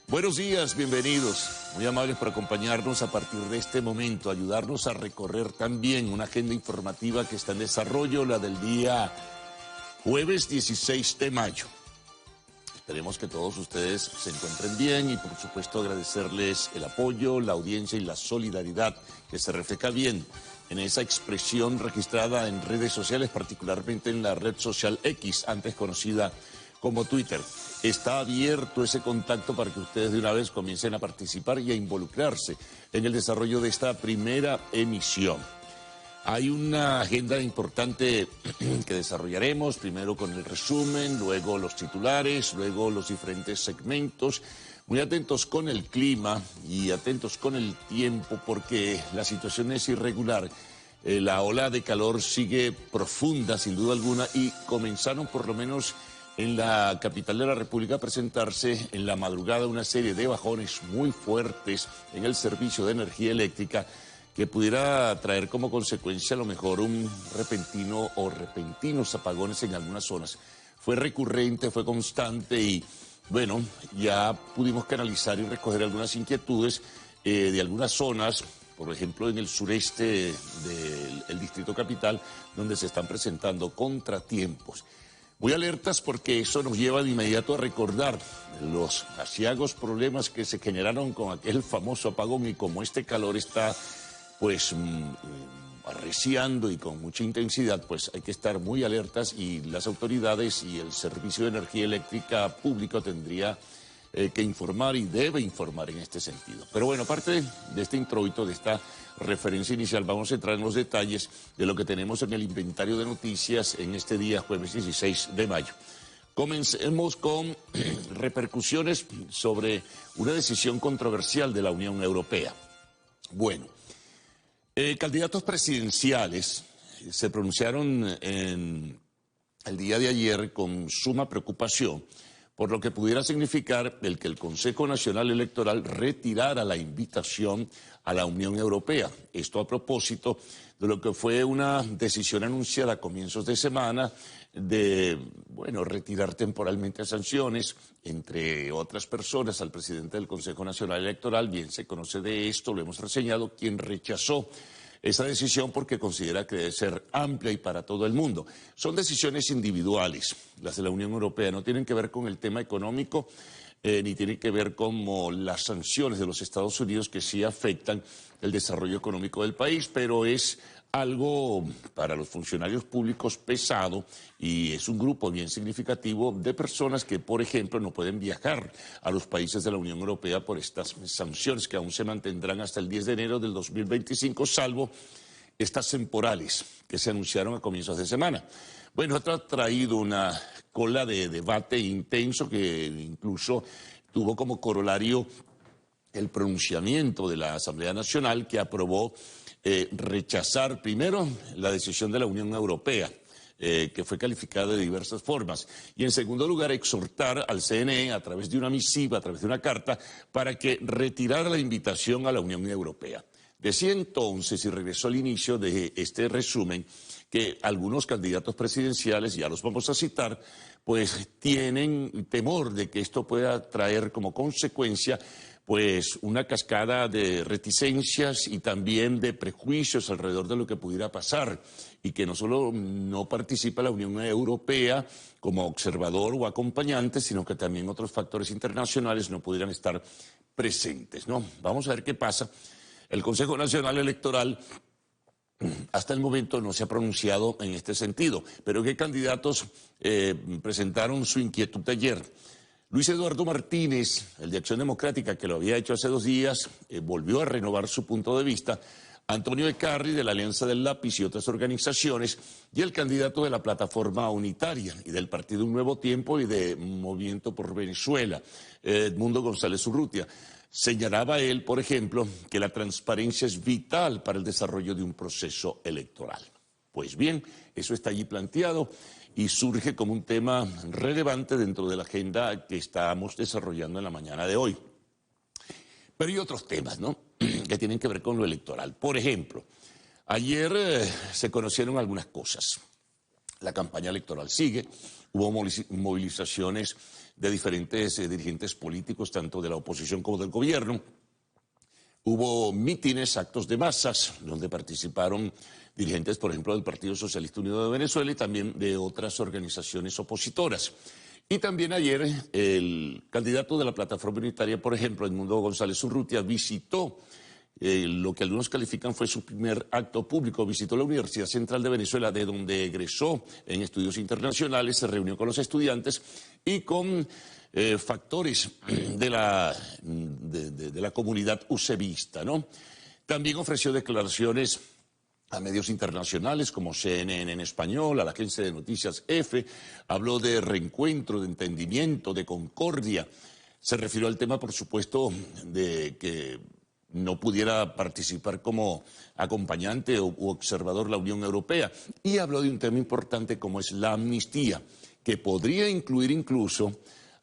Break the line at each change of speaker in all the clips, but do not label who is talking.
Buenos días, bienvenidos. Muy amables por acompañarnos a partir de este momento, ayudarnos a recorrer también una agenda informativa que está en desarrollo, la del día jueves 16 de mayo. Esperemos que todos ustedes se encuentren bien y por supuesto agradecerles el apoyo, la audiencia y la solidaridad que se refleja bien en esa expresión registrada en redes sociales, particularmente en la red social X, antes conocida como Twitter. Está abierto ese contacto para que ustedes de una vez comiencen a participar y a involucrarse en el desarrollo de esta primera emisión. Hay una agenda importante que desarrollaremos, primero con el resumen, luego los titulares, luego los diferentes segmentos. Muy atentos con el clima y atentos con el tiempo porque la situación es irregular. La ola de calor sigue profunda, sin duda alguna, y comenzaron por lo menos en la capital de la República a presentarse en la madrugada una serie de bajones muy fuertes en el servicio de energía eléctrica que pudiera traer como consecuencia a lo mejor un repentino o repentinos apagones en algunas zonas. Fue recurrente, fue constante y bueno, ya pudimos canalizar y recoger algunas inquietudes de algunas zonas, por ejemplo en el sureste del Distrito Capital, donde se están presentando contratiempos. Muy alertas porque eso nos lleva de inmediato a recordar los aciagos problemas que se generaron con aquel famoso apagón y como este calor está pues arreciando y con mucha intensidad, pues hay que estar muy alertas y las autoridades y el Servicio de Energía Eléctrica Público tendría que informar y debe informar en este sentido. Pero bueno, aparte de este introito, de esta referencia inicial, vamos a entrar en los detalles de lo que tenemos en el inventario de noticias en este día, jueves 16 de mayo. Comencemos con repercusiones sobre una decisión controversial de la Unión Europea. Bueno, candidatos presidenciales se pronunciaron en el día de ayer con suma preocupación por lo que pudiera significar el que el Consejo Nacional Electoral retirara la invitación a la Unión Europea. Esto a propósito de lo que fue una decisión anunciada a comienzos de semana de, bueno, retirar temporalmente sanciones, entre otras personas, al presidente del Consejo Nacional Electoral. Bien se conoce de esto, lo hemos reseñado, quien rechazó esa decisión porque considera que debe ser amplia y para todo el mundo. Son decisiones individuales, las de la Unión Europea, no tienen que ver con el tema económico, ni tienen que ver con las sanciones de los Estados Unidos que sí afectan el desarrollo económico del país, pero es algo para los funcionarios públicos pesado y es un grupo bien significativo de personas que, por ejemplo, no pueden viajar a los países de la Unión Europea por estas sanciones que aún se mantendrán hasta el 10 de enero del 2025, salvo estas temporales que se anunciaron a comienzos de semana. Bueno, esto ha traído una cola de debate intenso que incluso tuvo como corolario el pronunciamiento de la Asamblea Nacional que aprobó rechazar primero la decisión de la Unión Europea, que fue calificada de diversas formas, y en segundo lugar exhortar al CNE a través de una misiva, a través de una carta, para que retirara la invitación a la Unión Europea. Decía entonces, y regresó al inicio de este resumen, que algunos candidatos presidenciales, ya los vamos a citar, pues tienen temor de que esto pueda traer como consecuencia pues una cascada de reticencias y también de prejuicios alrededor de lo que pudiera pasar y que no solo no participa la Unión Europea como observador o acompañante, sino que también otros factores internacionales no pudieran estar presentes, ¿no? Vamos a ver qué pasa. El Consejo Nacional Electoral hasta el momento no se ha pronunciado en este sentido, pero ¿qué candidatos presentaron su inquietud ayer? Luis Eduardo Martínez, el de Acción Democrática, que lo había hecho hace 2 días, volvió a renovar su punto de vista. Antonio Ecarri, de la Alianza del Lápiz y otras organizaciones, y el candidato de la Plataforma Unitaria y del Partido Un Nuevo Tiempo y de Movimiento por Venezuela, Edmundo González Urrutia. Señalaba él, por ejemplo, que la transparencia es vital para el desarrollo de un proceso electoral. Pues bien, eso está allí planteado y surge como un tema relevante dentro de la agenda que estamos desarrollando en la mañana de hoy. Pero hay otros temas, ¿no?, que tienen que ver con lo electoral. Por ejemplo, ayer se conocieron algunas cosas. La campaña electoral sigue, hubo movilizaciones de diferentes dirigentes políticos, tanto de la oposición como del gobierno. Hubo mítines, actos de masas, donde participaron dirigentes, por ejemplo, del Partido Socialista Unido de Venezuela y también de otras organizaciones opositoras. Y también ayer el candidato de la Plataforma Unitaria, por ejemplo, Edmundo González Urrutia, visitó lo que algunos califican fue su primer acto público. Visitó la Universidad Central de Venezuela, de donde egresó en estudios internacionales, se reunió con los estudiantes y con factores de la comunidad UCBista, ¿no? También ofreció declaraciones a medios internacionales como CNN en español, a la agencia de noticias EFE, habló de reencuentro, de entendimiento, de concordia. Se refirió al tema, por supuesto, de que no pudiera participar como acompañante u observador la Unión Europea. Y habló de un tema importante como es la amnistía, que podría incluir incluso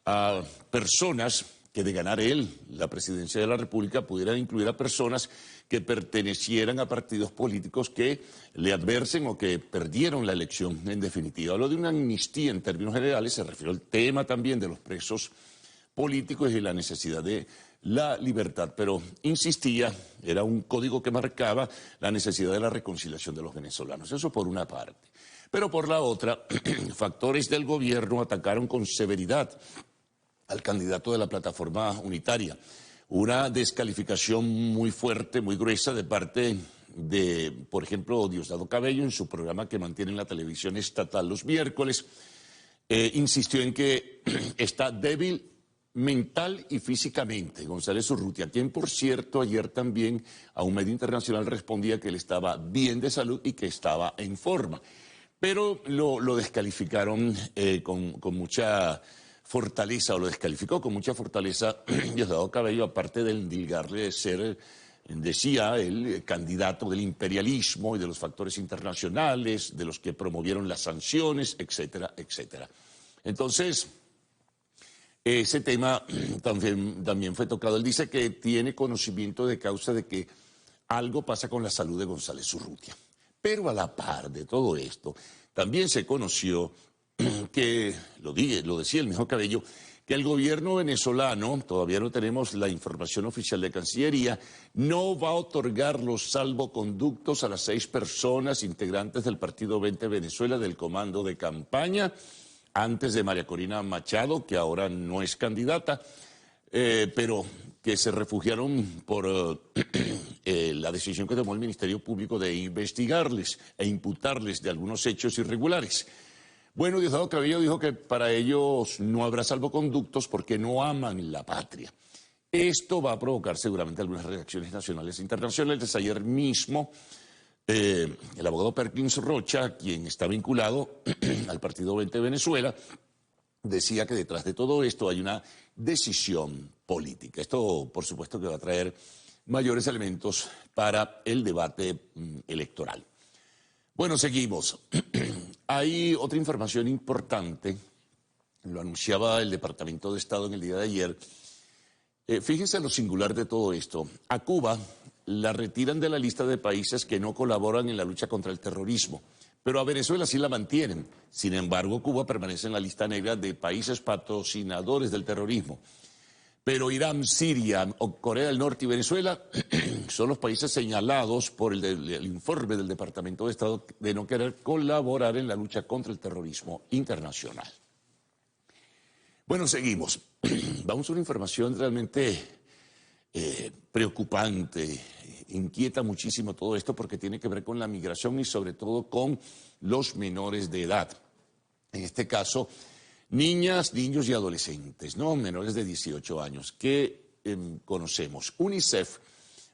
a personas que de ganar él la presidencia de la República pudieran incluir a personas que pertenecieran a partidos políticos que le adversen o que perdieron la elección en definitiva. Habló de una amnistía en términos generales, se refirió al tema también de los presos políticos y la necesidad de la libertad, pero insistía, era un código que marcaba la necesidad de la reconciliación de los venezolanos. Eso por una parte. Pero por la otra, factores del gobierno atacaron con severidad al candidato de la Plataforma Unitaria. Una descalificación muy fuerte, muy gruesa de parte de, por ejemplo, Diosdado Cabello en su programa que mantiene en la televisión estatal los miércoles. Insistió en que está débil mental y físicamente, González Urrutia, quien por cierto ayer también a un medio internacional respondía que él estaba bien de salud y que estaba en forma. Pero lo descalificaron con mucha fortaleza, o lo descalificó con mucha fortaleza Diosdado Cabello, aparte de endilgarle de ser, decía el candidato del imperialismo y de los factores internacionales, de los que promovieron las sanciones, etcétera, etcétera. Entonces, ese tema también fue tocado. Él dice que tiene conocimiento de causa de que algo pasa con la salud de González Urrutia. Pero a la par de todo esto, también se conoció que, lo decía el mismo Cabello, que el gobierno venezolano, todavía no tenemos la información oficial de Cancillería, no va a otorgar los salvoconductos a las 6 personas integrantes del Partido 20 Venezuela del comando de campaña, antes de María Corina Machado, que ahora no es candidata, pero que se refugiaron por la decisión que tomó el Ministerio Público de investigarles e imputarles de algunos hechos irregulares. Bueno, Diosdado Cabello dijo que para ellos no habrá salvoconductos porque no aman la patria. Esto va a provocar seguramente algunas reacciones nacionales e internacionales. Ayer mismo, el abogado Perkins Rocha, quien está vinculado al Partido 20 Venezuela, decía que detrás de todo esto hay una decisión política. Esto, por supuesto, que va a traer mayores elementos para el debate electoral. Bueno, seguimos. Hay otra información importante, lo anunciaba el Departamento de Estado en el día de ayer. Fíjense lo singular de todo esto. A Cuba la retiran de la lista de países que no colaboran en la lucha contra el terrorismo, pero a Venezuela sí la mantienen. Sin embargo, Cuba permanece en la lista negra de países patrocinadores del terrorismo. Pero Irán, Siria, Corea del Norte y Venezuela son los países señalados por el informe del Departamento de Estado de no querer colaborar en la lucha contra el terrorismo internacional. Bueno, seguimos. Vamos a una información realmente preocupante, inquieta muchísimo todo esto porque tiene que ver con la migración y sobre todo con los menores de edad. En este caso, niñas, niños y adolescentes, ¿no? Menores de 18 años, que conocemos. UNICEF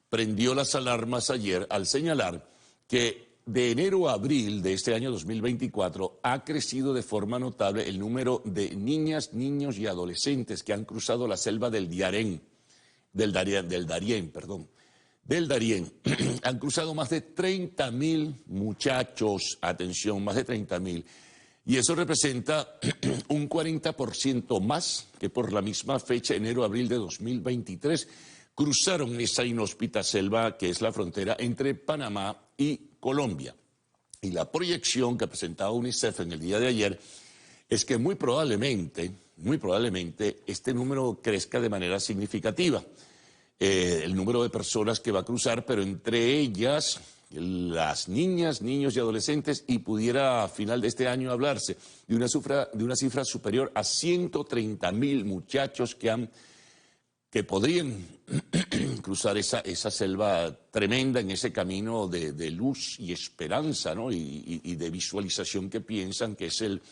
prendió las alarmas ayer al señalar que de enero a abril de este año 2024 ha crecido de forma notable el número de niñas, niños y adolescentes que han cruzado la selva del Darién. Han cruzado más de 30.000 muchachos, atención, más de 30.000. Y eso representa un 40% más que por la misma fecha, enero-abril de 2023, cruzaron esa inhóspita selva que es la frontera entre Panamá y Colombia. Y la proyección que presentaba UNICEF en el día de ayer es que muy probablemente este número crezca de manera significativa. El número de personas que va a cruzar, pero entre ellas las niñas, niños y adolescentes, y pudiera a final de este año hablarse de una cifra superior a 130.000 muchachos que podrían cruzar esa selva tremenda en ese camino de luz y esperanza, ¿no? y de visualización que piensan que es el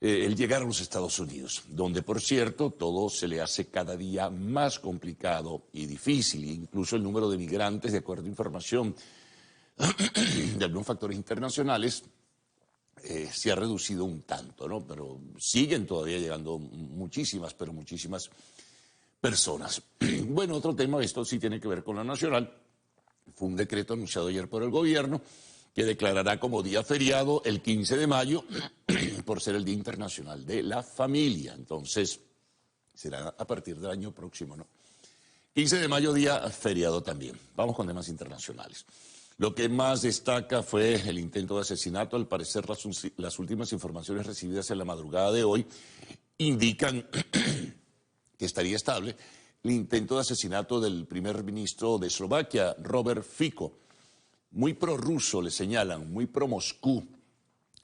llegar a los Estados Unidos, donde, por cierto, todo se le hace cada día más complicado y difícil. Incluso el número de migrantes, de acuerdo a información de algunos factores internacionales, se ha reducido un tanto, ¿no? Pero siguen todavía llegando muchísimas personas. Bueno, otro tema, esto sí tiene que ver con la nacional. Fue un decreto anunciado ayer por el gobierno que declarará como día feriado el 15 de mayo por ser el Día Internacional de la Familia. Entonces, será a partir del año próximo, ¿no? 15 de mayo, día feriado también. Vamos con temas internacionales. Lo que más destaca fue el intento de asesinato. Al parecer, las últimas informaciones recibidas en la madrugada de hoy indican que estaría estable el intento de asesinato del primer ministro de Eslovaquia, Robert Fico. Muy prorruso, le señalan, muy pro-Moscú.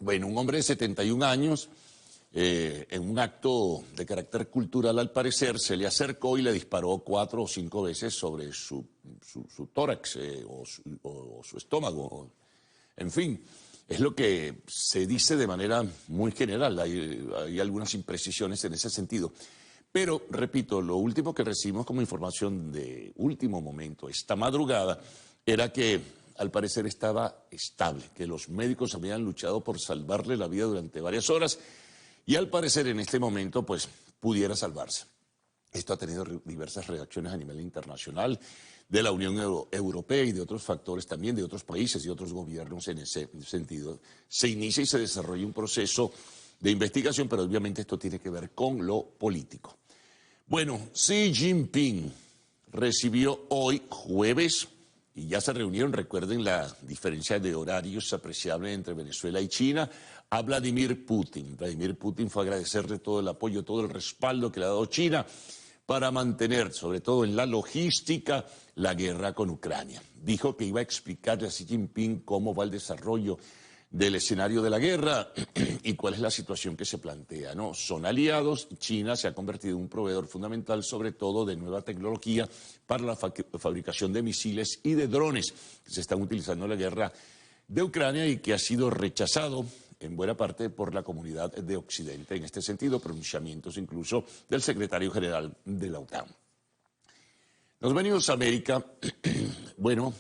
Bueno, un hombre de 71 años, en un acto de carácter cultural, al parecer, se le acercó y le disparó 4 o 5 veces sobre su tórax o su estómago. En fin, es lo que se dice de manera muy general. Hay algunas imprecisiones en ese sentido. Pero, repito, lo último que recibimos como información de último momento, esta madrugada, era que al parecer estaba estable, que los médicos habían luchado por salvarle la vida durante varias horas y al parecer en este momento pues pudiera salvarse. Esto ha tenido diversas reacciones a nivel internacional, de la Unión Europea y de otros factores también, de otros países y otros gobiernos en ese sentido. Se inicia y se desarrolla un proceso de investigación, pero obviamente esto tiene que ver con lo político. Bueno, Xi Jinping recibió hoy, jueves, y ya se reunieron, recuerden la diferencia de horarios apreciable entre Venezuela y China, a Vladimir Putin. Vladimir Putin fue a agradecerle todo el apoyo, todo el respaldo que le ha dado China para mantener, sobre todo en la logística, la guerra con Ucrania. Dijo que iba a explicarle a Xi Jinping cómo va el desarrollo del escenario de la guerra y cuál es la situación que se plantea, ¿no? Son aliados. China se ha convertido en un proveedor fundamental, sobre todo de nueva tecnología para la fabricación de misiles y de drones que se están utilizando en la guerra de Ucrania y que ha sido rechazado en buena parte por la comunidad de Occidente. En este sentido, pronunciamientos incluso del secretario general de la OTAN. Nos venimos a América, bueno,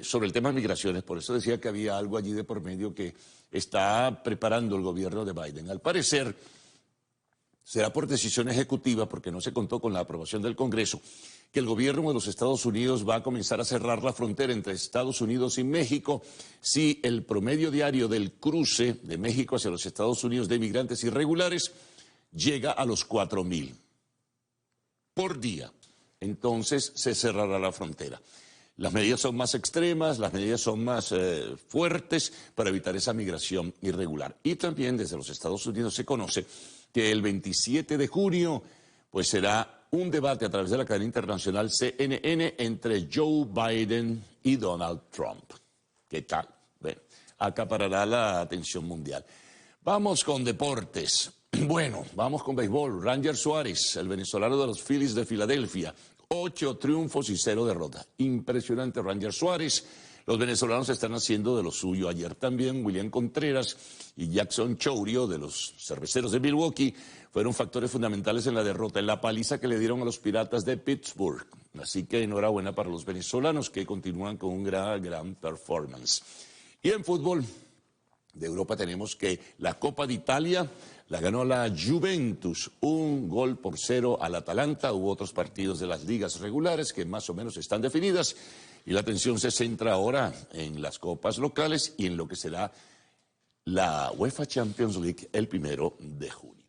sobre el tema de migraciones, por eso decía que había algo allí de por medio que está preparando el gobierno de Biden. Al parecer, será por decisión ejecutiva, porque no se contó con la aprobación del Congreso, que el gobierno de los Estados Unidos va a comenzar a cerrar la frontera entre Estados Unidos y México si el promedio diario del cruce de México hacia los Estados Unidos de migrantes irregulares llega a los 4.000 por día. Entonces se cerrará la frontera. Las medidas son más extremas, las medidas son más fuertes para evitar esa migración irregular. Y también desde los Estados Unidos se conoce que el 27 de junio pues será un debate a través de la cadena internacional CNN entre Joe Biden y Donald Trump. ¿Qué tal? Bueno, acaparará la atención mundial. Vamos con deportes. Bueno, vamos con béisbol. Ranger Suárez, el venezolano de los Phillies de Filadelfia. 8 triunfos y 0 derrotas. Impresionante Ranger Suárez. Los venezolanos están haciendo de lo suyo. Ayer también William Contreras y Jackson Chourio de los Cerveceros de Milwaukee fueron factores fundamentales en la derrota, en la paliza que le dieron a los Piratas de Pittsburgh. Así que enhorabuena para los venezolanos que continúan con un gran performance. Y en fútbol de Europa tenemos que la Copa de Italia la ganó la Juventus, 1-0 al Atalanta. Hubo otros partidos de las ligas regulares que más o menos están definidas y la atención se centra ahora en las copas locales y en lo que será la UEFA Champions League el 1 de junio.